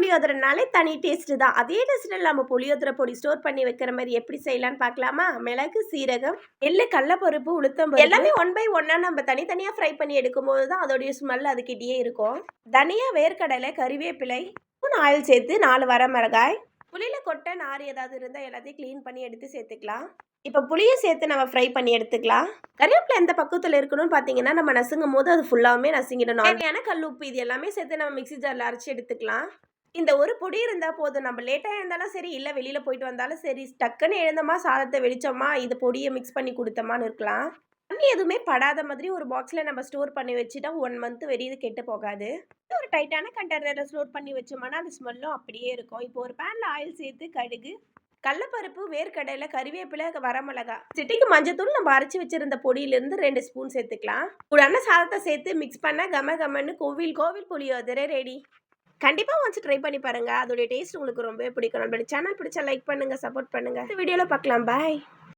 புளியோதரைனாலே தனி டேஸ்ட்டு தான். அதே டேஸ்ட்டில் நம்ம புளியோதரை பொடி ஸ்டோர் பண்ணி வைக்கிற மாதிரி எப்படி செய்யலான்னு பார்க்கலாமா? மிளகு, சீரகம், எள்ளு, கடலப்பருப்பு, உளுத்தம்பருப்பு எல்லாமே 1 பை 1 நம்ம தனித்தனியாக ஃப்ரை பண்ணி எடுக்கும்போது தான் அதோடைய ஸ்மெல் அதுக்கிட்டே இருக்கும். தனியா, வேர்க்கடலை, கறிவேப்பிலை, ஆயில் சேர்த்து 4 வரமிளகாய், புளியில் கொட்டை நார் ஏதாவது இருந்தால் எல்லாத்தையும் க்ளீன் பண்ணி எடுத்து சேர்த்துக்கலாம். இப்போ புளியை சேர்த்து நம்ம ஃப்ரை பண்ணி எடுத்துக்கலாம். கறிவேப்பிலை எந்த பக்கத்தில் இருக்கணும்னு பார்த்தீங்கன்னா நம்ம நசுங்கும் போது அது ஃபுல்லாகவே நசுங்கிடணும். தேவையான கல் உப்பு இது எல்லாமே சேர்த்து நம்ம மிக்ஸி ஜாரில் அரைச்சி எடுத்துக்கலாம். இந்த ஒரு பொடி இருந்தால் போதும். நம்ம லேட்டாக இருந்தாலும் சரி, இல்லை வெளியில் போயிட்டு வந்தாலும் சரி, டக்குன்னு எழுந்தோமா, சாதத்தை வெடிச்சோமா, இது பொடியை மிக்ஸ் பண்ணி கொடுத்தோமான்னு இருக்கலாம். தண்ணி எதுவுமே படாத மாதிரி ஒரு பாக்ஸில் நம்ம ஸ்டோர் பண்ணி வச்சுட்டா 1 மந்த் வெளியே கெட்டு போகாது. ஒரு டைட்டான கண்டெய்னரில் ஸ்டோர் பண்ணி வச்சோம்னா அந்த ஸ்மெல்லும் அப்படியே இருக்கும். இப்போ ஒரு பேனில் ஆயில் சேர்த்து கடுகு, கடலப்பருப்பு, வேர்க்கடலை, கறிவேப்பிலை, வரமிளகாய், சிட்டிக்கு மஞ்சத்தூள், நம்ம அரைச்சி வச்சிருந்த பொடியிலிருந்து 2 ஸ்பூன் சேர்த்துக்கலாம். சூடான சாதத்தை சேர்த்து மிக்ஸ் பண்ண கம கமன்னு கோவில் புளியோதரை ரெடி. கண்டிப்பாக ஒன்ஸ் ட்ரை பண்ணி பாருங்க. அதோடைய டேஸ்ட் உங்களுக்கு ரொம்ப பிடிக்கும். நம்மளுடைய சேனல் பிடிச்சா லைக் பண்ணுங்க, சப்போர்ட் பண்ணுங்க. இந்த வீடியோவில் பார்க்கலாம். பாய்.